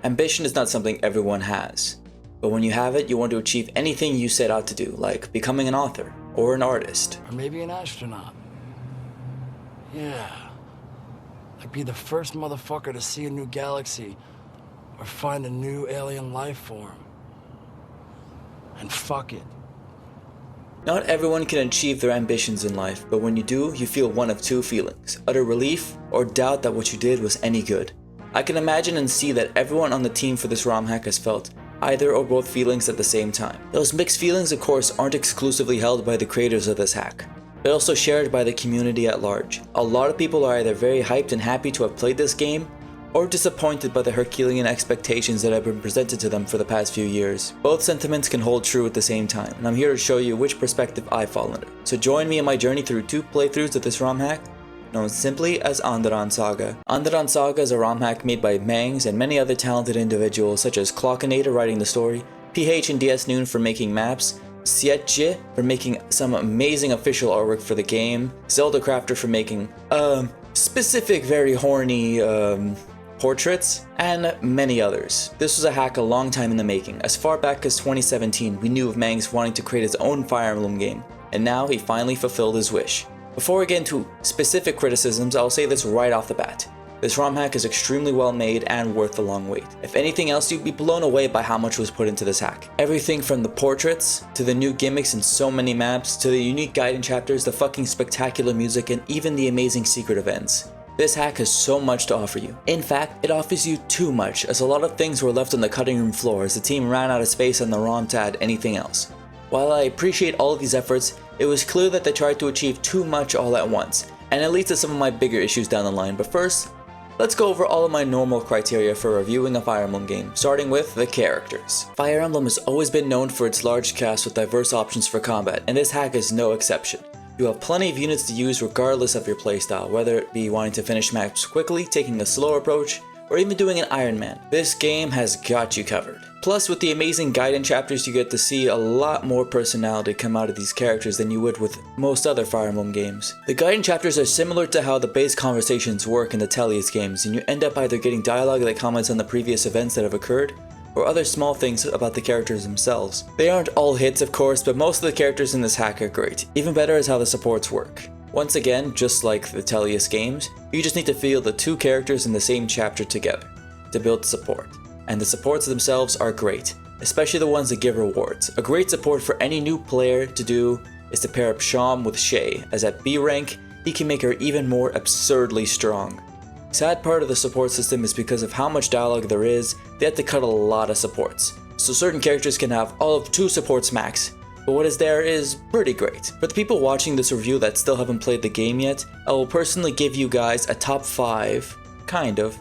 Ambition is not something everyone has, but when you have it, you want to achieve anything you set out to do, like becoming an author or an artist. Or maybe an astronaut. Yeah. Like be the first motherfucker to see a new galaxy or find a new alien life form. And fuck it. Not everyone can achieve their ambitions in life, but when you do, you feel one of two feelings: utter relief or doubt that what you did was any good. I can imagine and see that everyone on the team for this ROM hack has felt either or both feelings at the same time. Those mixed feelings, of course, aren't exclusively held by the creators of this hack, but also shared by the community at large. A lot of people are either very hyped and happy to have played this game, or disappointed by the Herculean expectations that have been presented to them for the past few years. Both sentiments can hold true at the same time, and I'm here to show you which perspective I fall under. So join me in my journey through 2 playthroughs of this ROM hack, known simply as Andaron Saga. Andaron Saga is a ROM hack made by Mangs and many other talented individuals such as Clockinator writing the story, PH and DS Noon for making maps, Sietje for making some amazing official artwork for the game, Zelda Crafter for making specific very horny portraits, and many others. This was a hack a long time in the making. As far back as 2017, we knew of Mangs wanting to create his own Fire Emblem game, and now he finally fulfilled his wish. Before we get into specific criticisms, I'll say this right off the bat. This ROM hack is extremely well made and worth the long wait. If anything else, you'd be blown away by how much was put into this hack. Everything from the portraits, to the new gimmicks in so many maps, to the unique guiding chapters, the fucking spectacular music, and even the amazing secret events. This hack has so much to offer you. In fact, it offers you too much, as a lot of things were left on the cutting room floor as the team ran out of space on the ROM to add anything else. While I appreciate all of these efforts, it was clear that they tried to achieve too much all at once, and it leads to some of my bigger issues down the line. But first, let's go over all of my normal criteria for reviewing a Fire Emblem game, starting with the characters. Fire Emblem has always been known for its large cast with diverse options for combat, and this hack is no exception. You have plenty of units to use regardless of your playstyle, whether it be wanting to finish maps quickly, taking a slow approach, or even doing an Iron Man. This game has got you covered. Plus, with the amazing guidance chapters, you get to see a lot more personality come out of these characters than you would with most other Fire Emblem games. The guidance chapters are similar to how the base conversations work in the Tellius games, and you end up either getting dialogue that comments on the previous events that have occurred, or other small things about the characters themselves. They aren't all hits, of course, but most of the characters in this hack are great. Even better is how the supports work. Once again, just like the Tellius games, you just need to feel the 2 characters in the same chapter together to build support. And the supports themselves are great, especially the ones that give rewards. A great support for any new player to do is to pair up Sham with Shay, as at B rank, he can make her even more absurdly strong. Sad part of the support system is because of how much dialogue there is, they have to cut a lot of supports. So certain characters can have all of 2 supports max, but what is there is pretty great. For the people watching this review that still haven't played the game yet, I will personally give you guys a top 5, kind of,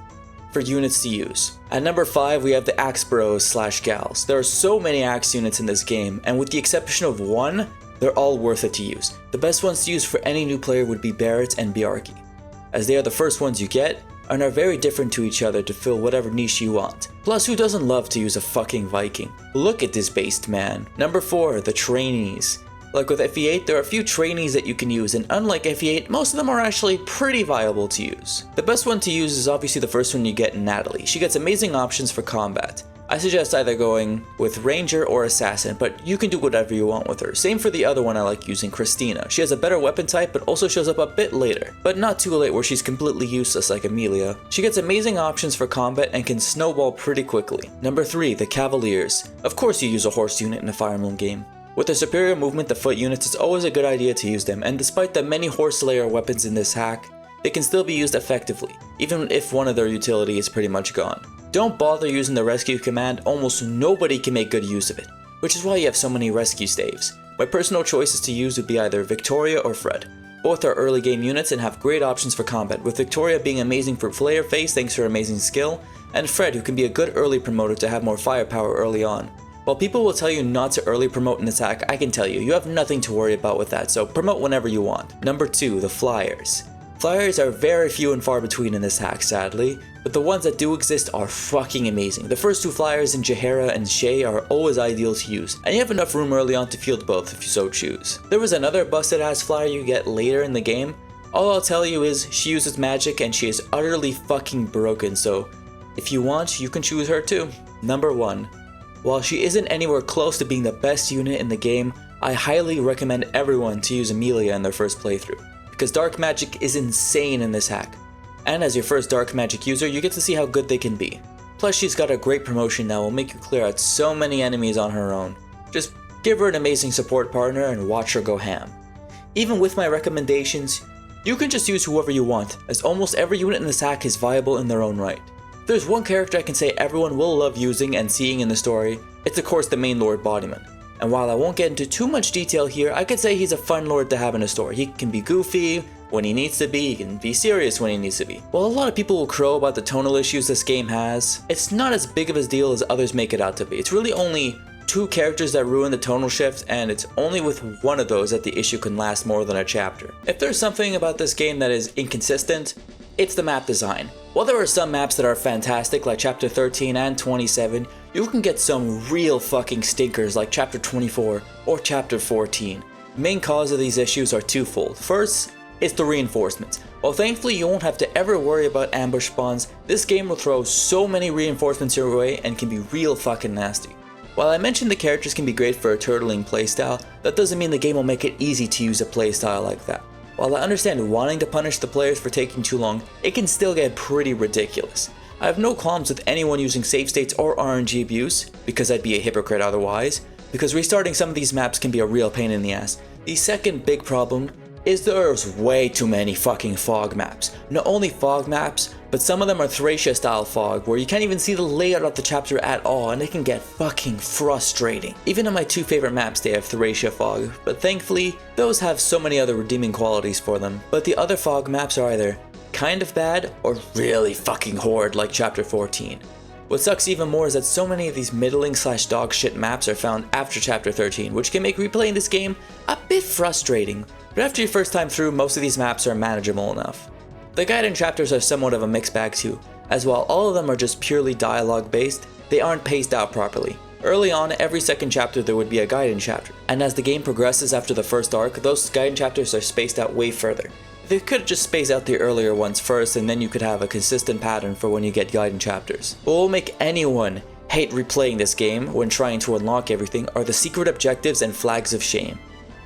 for units to use. At number 5, we have the Axe Bros / Gals. There are so many Axe units in this game, and with the exception of 1, they're all worth it to use. The best ones to use for any new player would be Barret and Bjarki, as they are the first ones you get, and are very different to each other to fill whatever niche you want. Plus, who doesn't love to use a fucking Viking? Look at this based man. Number 4, the trainees. Like with FE8, there are a few trainees that you can use, and unlike FE8, most of them are actually pretty viable to use. The best one to use is obviously the first one you get, Natalie. She gets amazing options for combat. I suggest either going with Ranger or Assassin, but you can do whatever you want with her. Same for the other one I like using, Christina. She has a better weapon type, but also shows up a bit later, but not too late where she's completely useless like Amelia. She gets amazing options for combat and can snowball pretty quickly. Number 3, the Cavaliers. Of course you use a horse unit in a Fire Emblem game. With their superior movement to foot units, it's always a good idea to use them, and despite the many horse layer weapons in this hack, they can still be used effectively, even if one of their utility is pretty much gone. Don't bother using the rescue command, almost nobody can make good use of it, which is why you have so many rescue staves. My personal choices to use would be either Victoria or Fred. Both are early game units and have great options for combat, with Victoria being amazing for Flare Face thanks to her amazing skill, and Fred who can be a good early promoter to have more firepower early on. While people will tell you not to early promote in this hack, I can tell you, you have nothing to worry about with that, so promote whenever you want. Number 2, the Flyers. Flyers are very few and far between in this hack, sadly, but the ones that do exist are fucking amazing. The first 2 Flyers in Jahara and Shay are always ideal to use, and you have enough room early on to field both if you so choose. There was another busted ass Flyer you get later in the game. All I'll tell you is she uses magic and she is utterly fucking broken, so If you want, you can choose her too. Number 1. While she isn't anywhere close to being the best unit in the game, I highly recommend everyone to use Amelia in their first playthrough, because dark magic is insane in this hack. And as your first dark magic user, you get to see how good they can be. Plus she's got a great promotion that will make you clear out so many enemies on her own. Just give her an amazing support partner and watch her go ham. Even with my recommendations, you can just use whoever you want, as almost every unit in this hack is viable in their own right. If there's one character I can say everyone will love using and seeing in the story, it's of course the main Lord Bodyman. And while I won't get into too much detail here, I could say he's a fun Lord to have in a story. He can be goofy when he needs to be, he can be serious when he needs to be. While a lot of people will crow about the tonal issues this game has, it's not as big of a deal as others make it out to be. It's really only 2 characters that ruin the tonal shift, and it's only with one of those that the issue can last more than a chapter. If there's something about this game that is inconsistent, it's the map design. While there are some maps that are fantastic like chapter 13 and 27, you can get some real fucking stinkers like chapter 24 or chapter 14. The main cause of these issues are twofold. First, it's the reinforcements. While thankfully you won't have to ever worry about ambush spawns, this game will throw so many reinforcements your way and can be real fucking nasty. While I mentioned the characters can be great for a turtling playstyle, that doesn't mean the game will make it easy to use a playstyle like that. While I understand wanting to punish the players for taking too long, it can still get pretty ridiculous. I have no qualms with anyone using save states or RNG abuse, because I'd be a hypocrite otherwise, because restarting some of these maps can be a real pain in the ass. The second big problem is there's way too many fucking fog maps. Not only fog maps, but some of them are Thracia style fog, where you can't even see the layout of the chapter at all, and it can get fucking frustrating. Even in my 2 favorite maps they have Thracia fog, but thankfully, those have so many other redeeming qualities for them. But the other fog maps are either kind of bad, or really fucking horrid like chapter 14. What sucks even more is that so many of these middling / dog shit maps are found after chapter 13, which can make replaying this game a bit frustrating. But after your first time through, most of these maps are manageable enough. The guidance chapters are somewhat of a mixed bag too, as while all of them are just purely dialogue based, they aren't paced out properly. Early on, every second chapter there would be a guidance chapter, and as the game progresses after the first arc, those guidance chapters are spaced out way further. They could just space out the earlier ones first, and then you could have a consistent pattern for when you get guidance chapters. What will make anyone hate replaying this game when trying to unlock everything are the secret objectives and flags of shame.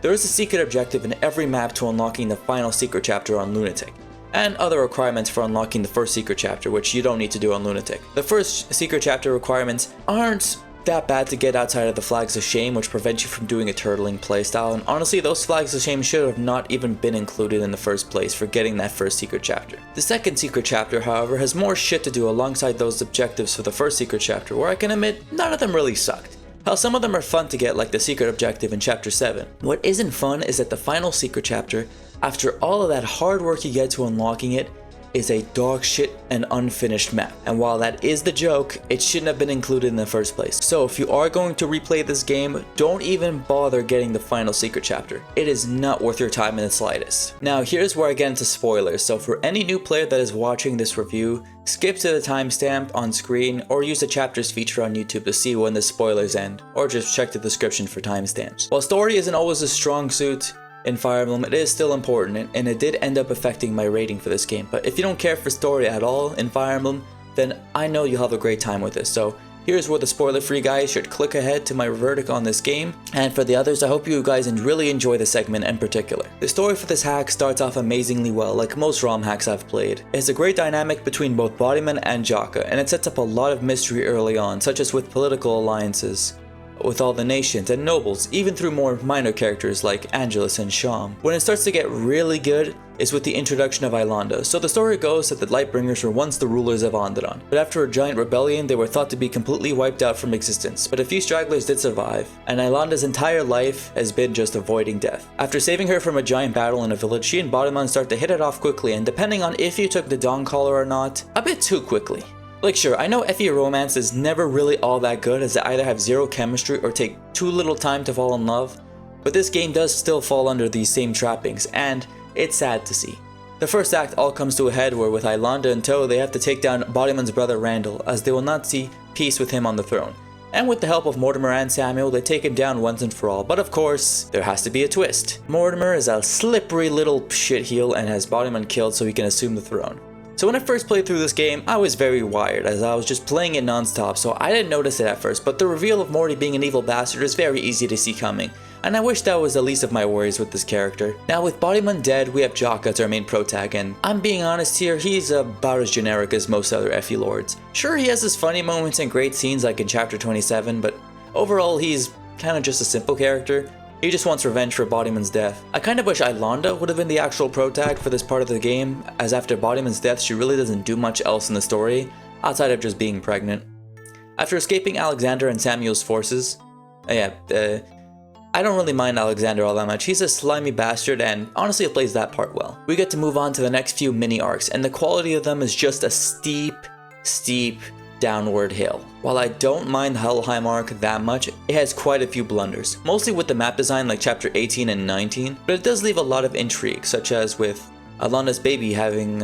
There is a secret objective in every map to unlocking the final secret chapter on Lunatic, and other requirements for unlocking the first secret chapter, which you don't need to do on Lunatic. The first secret chapter requirements aren't that bad to get outside of the flags of shame, which prevent you from doing a turtling playstyle, and honestly those flags of shame should have not even been included in the first place for getting that first secret chapter. The second secret chapter, however, has more shit to do alongside those objectives for the first secret chapter, where I can admit none of them really sucked. Hell, some of them are fun to get, like the secret objective in chapter 7. What isn't fun is that the final secret chapter, after all of that hard work you get to unlocking it, is a dog shit and unfinished map. And while that is the joke, it shouldn't have been included in the first place. So if you are going to replay this game, don't even bother getting the final secret chapter. It is not worth your time in the slightest. Now here's where I get into spoilers, so for any new player that is watching this review, skip to the timestamp on screen or use the chapters feature on YouTube to see when the spoilers end, or just check the description for timestamps. While story isn't always a strong suit in Fire Emblem, it is still important, and it did end up affecting my rating for this game. But if you don't care for story at all in Fire Emblem, then I know you'll have a great time with this. So here's where the spoiler-free guys should click ahead to my verdict on this game, and for the others, I hope you guys really enjoy the segment in particular. The story for this hack starts off amazingly well, like most ROM hacks I've played. It's a great dynamic between both Bodyman and Jaka, and it sets up a lot of mystery early on, such as with political alliances with all the nations and nobles, even through more minor characters like Angelus and Sham. When it starts to get really good is with the introduction of Eilanda. So the story goes that the Lightbringers were once the rulers of Andaron, but after a giant rebellion they were thought to be completely wiped out from existence, but a few stragglers did survive, and Eilanda's entire life has been just avoiding death. After saving her from a giant battle in a village, she and Bodyman start to hit it off quickly, and depending on if you took the Dawn Caller or not, a bit too quickly. Like sure, I know FE romance is never really all that good, as they either have zero chemistry or take too little time to fall in love, but this game does still fall under these same trappings, and it's sad to see. The first act all comes to a head where with Eilanda in tow they have to take down Bodyman's brother Randall, as they will not see peace with him on the throne. And with the help of Mortimer and Samuel, they take him down once and for all, but of course, there has to be a twist. Mortimer is a slippery little shitheel and has Bodyman killed so he can assume the throne. So when I first played through this game, I was very wired as I was just playing it non-stop, so I didn't notice it at first, but the reveal of Morty being an evil bastard is very easy to see coming, and I wish that was the least of my worries with this character. Now with Bodyman dead, we have Jock as our main protag, and I'm being honest here, he's about as generic as most other Effie Lords. Sure, he has his funny moments and great scenes like in chapter 27, but overall he's kinda just a simple character. He just wants revenge for Bodyman's death. I kinda wish Ilonda would have been the actual protag for this part of the game, as after Bodyman's death she really doesn't do much else in the story, outside of just being pregnant. After escaping Alexander and Samuel's forces, I don't really mind Alexander all that much. He's a slimy bastard and honestly plays that part well. We get to move on to the next few mini arcs, and the quality of them is just a steep downward hill. While I don't mind the Helheim arc that much, it has quite a few blunders, mostly with the map design like chapter 18 and 19, but it does leave a lot of intrigue, such as with Ilonda's baby having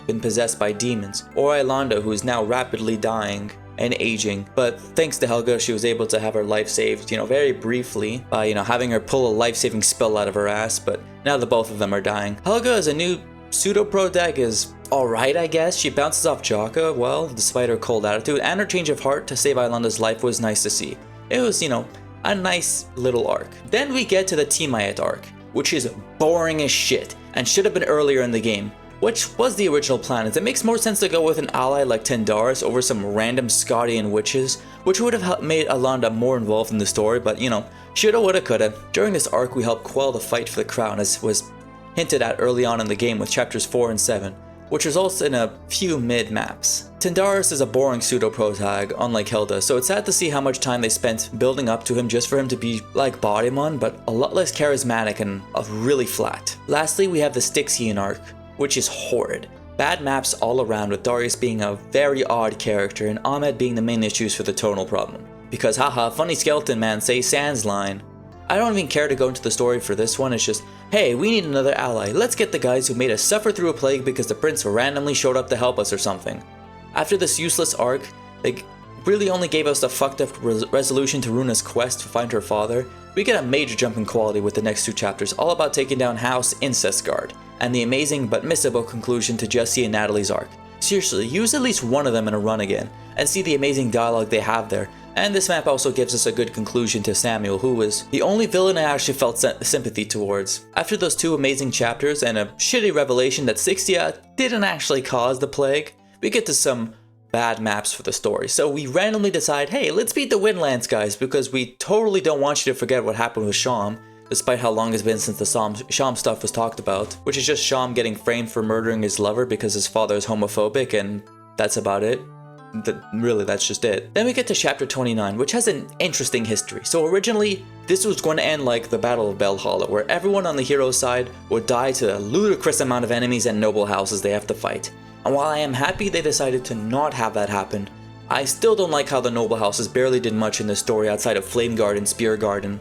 been possessed by demons, or Ilonda who is now rapidly dying and aging, but thanks to Helga she was able to have her life saved, very briefly by, having her pull a life-saving spell out of her ass, but now the both of them are dying. Helga as a new pseudo-pro-deck is alright, I guess. She bounces off Jaka well, despite her cold attitude, and her change of heart to save Ilonda's life was nice to see. It was, a nice little arc. Then we get to the Tiamat arc, which is boring as shit, and should have been earlier in the game, which was the original plan, as it makes more sense to go with an ally like Tendaris over some random Scotian witches, which would have made Ilonda more involved in the story, but shoulda, woulda, coulda. During this arc we helped quell the fight for the crown, as was hinted at early on in the game with chapters 4 and 7, which results in a few mid-maps. Tendaris is a boring pseudo-protag, unlike Hilda, so it's sad to see how much time they spent building up to him just for him to be like Bodymon, but a lot less charismatic and really flat. Lastly, we have the Styxian arc, which is horrid. Bad maps all around, with Darius being a very odd character and Ahmed being the main issues for the tonal problem. Because haha, funny skeleton man, say Sans line. I don't even care to go into the story for this one, it's just, hey, we need another ally, let's get the guys who made us suffer through a plague because the prince randomly showed up to help us or something. After this useless arc, they really only gave us the fucked up resolution to Runa's quest to find her father. We get a major jump in quality with the next two chapters, all about taking down House Incestguard, and the amazing but missable conclusion to Jesse and Natalie's arc. Seriously, use at least one of them in a run again, and see the amazing dialogue they have there. And this map also gives us a good conclusion to Samuel, who was the only villain I actually felt sympathy towards. After those two amazing chapters and a shitty revelation that Sixtia didn't actually cause the plague, we get to some bad maps for the story. So we randomly decide, hey, let's beat the Windlands guys, because we totally don't want you to forget what happened with Sham, despite how long it's been since the Sham stuff was talked about, which is just Sham getting framed for murdering his lover because his father is homophobic, and that's about it. Really, that's just it. Then we get to chapter 29, which has an interesting history. So originally, this was going to end like the Battle of Valhalla, where everyone on the hero's side would die to a ludicrous amount of enemies and noble houses they have to fight. And while I am happy they decided to not have that happen, I still don't like how the noble houses barely did much in this story outside of Flame Garden, Spear Garden,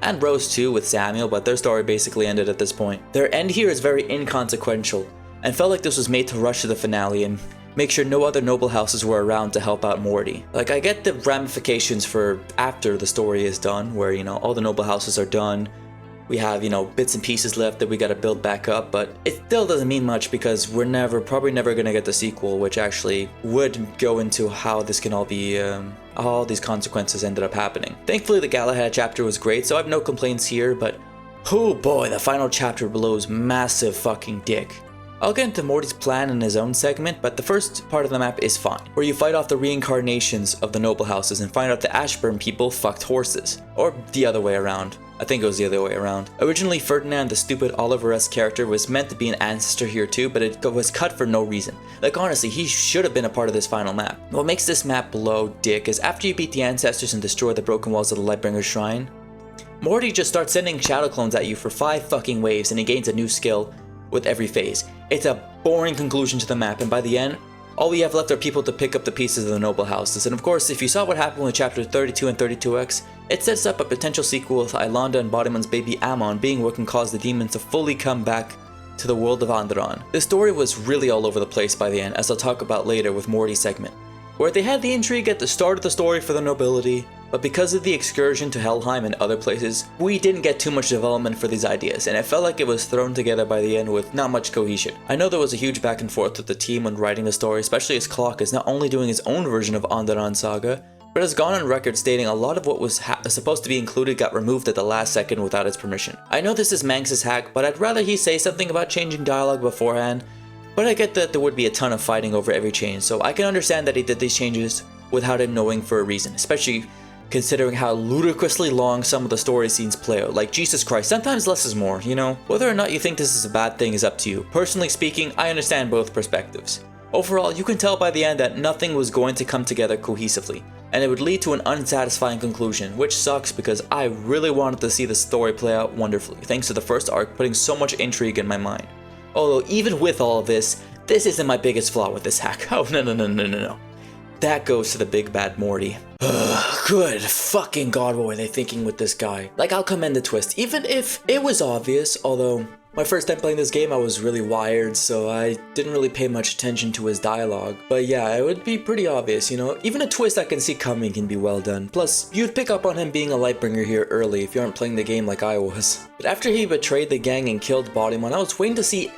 and Rose too with Samuel, but their story basically ended at this point. Their end here is very inconsequential, and felt like this was made to rush to the finale and make sure no other noble houses were around to help out Morty. Like, I get the ramifications for after the story is done, where, all the noble houses are done, we have, bits and pieces left that we gotta build back up, but it still doesn't mean much because we're probably never gonna get the sequel, which actually would go into how this can all be, all these consequences ended up happening. Thankfully, the Galahad chapter was great, so I have no complaints here, but oh boy, the final chapter blows massive fucking dick. I'll get into Morty's plan in his own segment, but the first part of the map is fine, where you fight off the reincarnations of the noble houses and find out the Ashburn people fucked horses. Or the other way around. I think it was the other way around. Originally, Ferdinand, the stupid Oliver-esque character, was meant to be an ancestor here too, but it was cut for no reason. Like, honestly, he should have been a part of this final map. What makes this map blow dick is after you beat the ancestors and destroy the broken walls of the Lightbringer Shrine, Morty just starts sending shadow clones at you for 5 fucking waves and he gains a new skill with every phase. It's a boring conclusion to the map, and by the end, all we have left are people to pick up the pieces of the noble houses. And of course, if you saw what happened with chapter 32 and 32X, it sets up a potential sequel with Ilonda and Bodyman's baby Ammon being what can cause the demons to fully come back to the world of Andaron. The story was really all over the place by the end, as I'll talk about later with Morty's segment. where they had the intrigue at the start of the story for the nobility, but because of the excursion to Helheim and other places, we didn't get too much development for these ideas, and it felt like it was thrown together by the end with not much cohesion. I know there was a huge back and forth with the team when writing the story, especially as Clock is not only doing his own version of Andaron Saga, but has gone on record stating a lot of what was supposed to be included got removed at the last second without his permission. I know this is Manx' hack, but I'd rather he say something about changing dialogue beforehand, but I get that there would be a ton of fighting over every change, so I can understand that he did these changes without him knowing for a reason, especially considering how ludicrously long some of the story scenes play out. Like, Jesus Christ, sometimes less is more, you know? Whether or not you think this is a bad thing is up to you. Personally speaking, I understand both perspectives. Overall, you can tell by the end that nothing was going to come together cohesively, and it would lead to an unsatisfying conclusion, which sucks because I really wanted to see the story play out wonderfully, thanks to the first arc putting so much intrigue in my mind. Although even with all of this isn't my biggest flaw with this hack. Oh, no. That goes to the big bad Morty. Good fucking god, what were they thinking with this guy? Like, I'll commend the twist, even if it was obvious, although my first time playing this game I was really wired, so I didn't really pay much attention to his dialogue. But yeah, it would be pretty obvious, you know? Even a twist I can see coming can be well done. Plus, you'd pick up on him being a Lightbringer here early if you aren't playing the game like I was. But after he betrayed the gang and killed Bodymon, I was waiting to see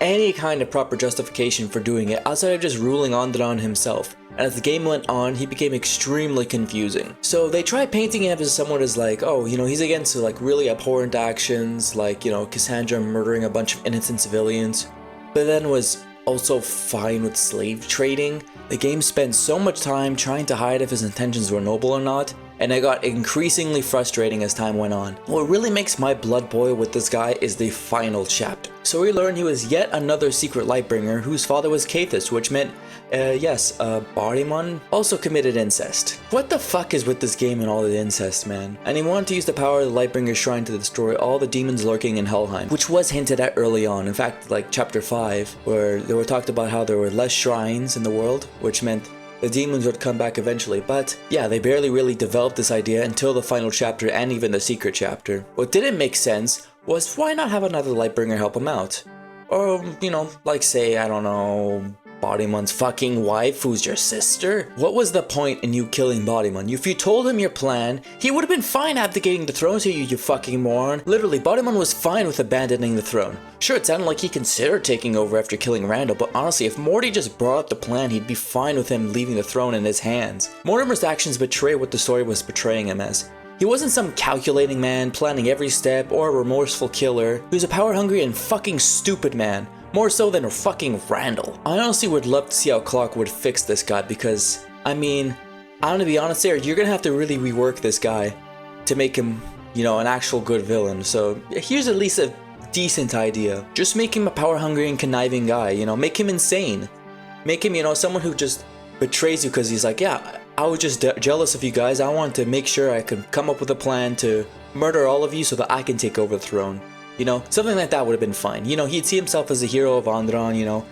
any kind of proper justification for doing it outside of just ruling Andaron himself. And as the game went on, he became extremely confusing. So they tried painting him as someone as like, oh, you know, he's against like really abhorrent actions, like, you know, Cassandra murdering a bunch of innocent civilians, but then was also fine with slave trading. The game spent so much time trying to hide if his intentions were noble or not, and it got increasingly frustrating as time went on. What really makes my blood boil with this guy is the final chapter. So we learn he was yet another secret Lightbringer whose father was Cathus, which meant, Bodymon also committed incest. What the fuck is with this game and all the incest, man? And he wanted to use the power of the Lightbringer Shrine to destroy all the demons lurking in Helheim, which was hinted at early on. In fact, like chapter 5, where they were talked about how there were less shrines in the world, which meant the demons would come back eventually, but yeah, they barely really developed this idea until the final chapter and even the secret chapter. What didn't make sense was why not have another Lightbringer help him out? Or, you know, like say, I don't know, Bodymon's fucking wife who's your sister? What was the point in you killing Bodymon? If you told him your plan, he would have been fine abdicating the throne to you fucking moron. Literally, Bodymon was fine with abandoning the throne. Sure, it sounded like he considered taking over after killing Randall, but honestly, if Morty just brought up the plan, he'd be fine with him leaving the throne in his hands. Mortimer's actions betray what the story was portraying him as. He wasn't some calculating man, planning every step, or a remorseful killer. He was a power-hungry and fucking stupid man. More so than a fucking Randall. I honestly would love to see how Clock would fix this guy because, I mean, I'm gonna be honest there, you're gonna have to really rework this guy to make him, you know, an actual good villain. So here's at least a decent idea. Just make him a power-hungry and conniving guy, you know, make him insane. Make him, you know, someone who just betrays you because he's like, yeah, I was just jealous of you guys. I wanted to make sure I could come up with a plan to murder all of you so that I can take over the throne. You know, something like that would have been fine. You know, he'd see himself as a hero of Andaron, you know.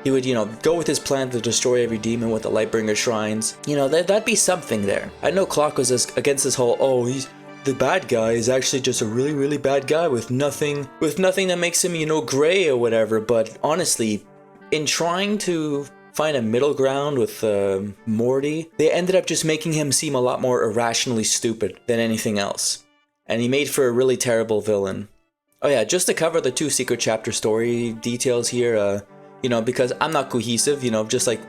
He would, you know, go with his plan to destroy every demon with the Lightbringer shrines. You know, that'd be something there. I know Clock was against this whole, oh, he's the bad guy is actually just a really, really bad guy with nothing that makes him, you know, gray or whatever. But honestly, in trying to find a middle ground with Morty, they ended up just making him seem a lot more irrationally stupid than anything else. And he made for a really terrible villain. Oh yeah, just to cover the 2 secret chapter story details here, you know, because I'm not cohesive, you know, just like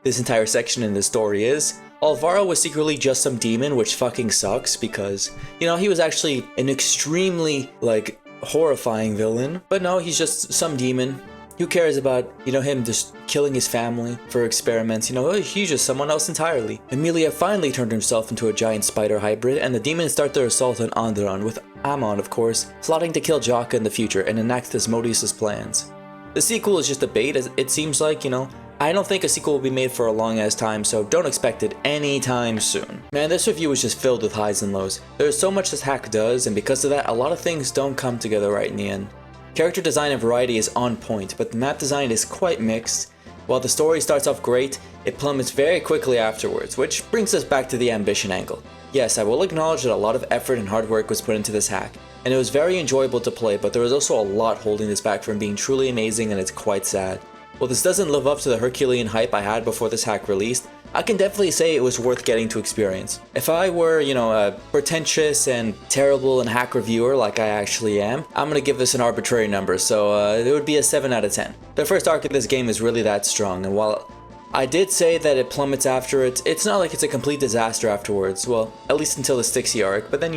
this entire section in this story is. Alvaro was secretly just some demon, which fucking sucks because, you know, he was actually an extremely, like, horrifying villain. But no, he's just some demon. Who cares about, you know, him just killing his family for experiments? You know, he's just someone else entirely. Emilia finally turned himself into a giant spider hybrid, and the demons start their assault on Andaron, with Amon, of course, plotting to kill Jaka in the future and enact Asmodeus' plans. The sequel is just a bait, as it seems like, you know. I don't think a sequel will be made for a long ass time, so don't expect it anytime soon. Man, this review is just filled with highs and lows. There's so much this hack does, and because of that, a lot of things don't come together right in the end. Character design and variety is on point, but the map design is quite mixed. While the story starts off great, it plummets very quickly afterwards, which brings us back to the ambition angle. Yes, I will acknowledge that a lot of effort and hard work was put into this hack, and it was very enjoyable to play, but there was also a lot holding this back from being truly amazing, and it's quite sad. While this doesn't live up to the Herculean hype I had before this hack released, I can definitely say it was worth getting to experience. If I were, a pretentious and terrible and hack reviewer like I actually am, I'm gonna give this an arbitrary number, so it would be a 7 out of 10. The first arc of this game is really that strong, and while I did say that it plummets after it, it's not like it's a complete disaster afterwards, well, at least until the Stixie arc, but then,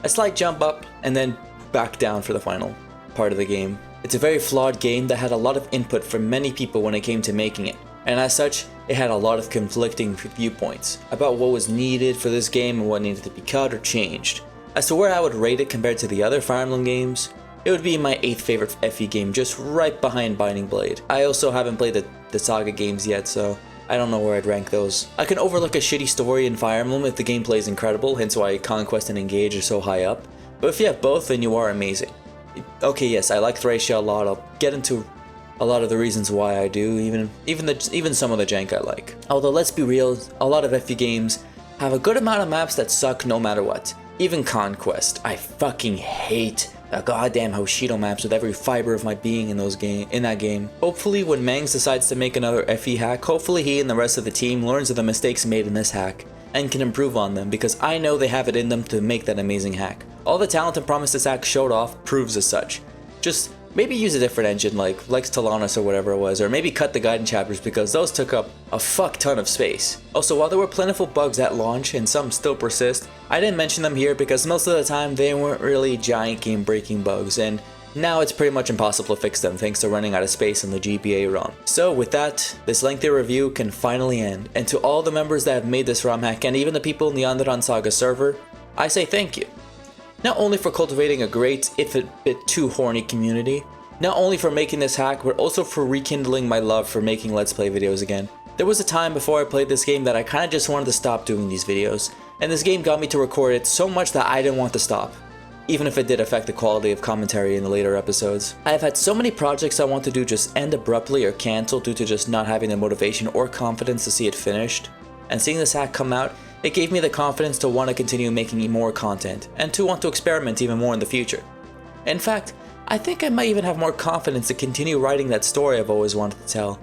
a slight jump up and then back down for the final part of the game. It's a very flawed game that had a lot of input from many people when it came to making it, and as such, it had a lot of conflicting viewpoints about what was needed for this game and what needed to be cut or changed. As to where I would rate it compared to the other Fire Emblem games, it would be my 8th favorite FE game, just right behind Binding Blade. I also haven't played the Saga games yet, so I don't know where I'd rank those. I can overlook a shitty story in Fire Emblem if the gameplay is incredible, hence why Conquest and Engage are so high up, but if you have both, then you are amazing. Okay, yes, I like Thracia a lot. I'll get into a lot of the reasons why I do, even some of the jank I like. Although let's be real, a lot of FE games have a good amount of maps that suck no matter what. Even Conquest, I fucking hate the goddamn Hoshido maps with every fiber of my being in that game. Hopefully when Mangs decides to make another FE hack, hopefully he and the rest of the team learns of the mistakes made in this hack and can improve on them, because I know they have it in them to make that amazing hack. All the talent and promise this hack showed off proves as such. Just maybe use a different engine like Lex Talanis or whatever it was, or maybe cut the guidance chapters because those took up a fuck ton of space. Also, while there were plentiful bugs at launch and some still persist, I didn't mention them here because most of the time they weren't really giant game breaking bugs, and now it's pretty much impossible to fix them thanks to running out of space in the GBA ROM. So with that, this lengthy review can finally end, and to all the members that have made this ROM hack and even the people in the Andaron Saga server, I say thank you. Not only for cultivating a great, if a bit too horny community, not only for making this hack, but also for rekindling my love for making Let's Play videos again. There was a time before I played this game that I kinda just wanted to stop doing these videos, and this game got me to record it so much that I didn't want to stop, even if it did affect the quality of commentary in the later episodes. I have had so many projects I want to do just end abruptly or cancel due to just not having the motivation or confidence to see it finished, and seeing this hack come out, it gave me the confidence to want to continue making more content, and to want to experiment even more in the future. In fact, I think I might even have more confidence to continue writing that story I've always wanted to tell.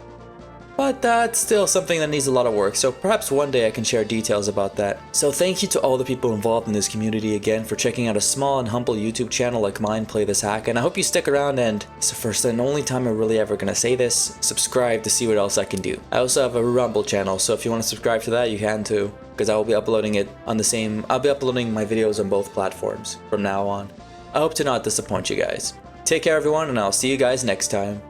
But that's still something that needs a lot of work, so perhaps one day I can share details about that. So thank you to all the people involved in this community again for checking out a small and humble YouTube channel like mine play this hack, and I hope you stick around, and it's the first and only time I'm really ever gonna say this, subscribe to see what else I can do. I also have a Rumble channel, so if you want to subscribe to that you can too, because I will be uploading it on I'll be uploading my videos on both platforms from now on. I hope to not disappoint you guys. Take care everyone, and I'll see you guys next time.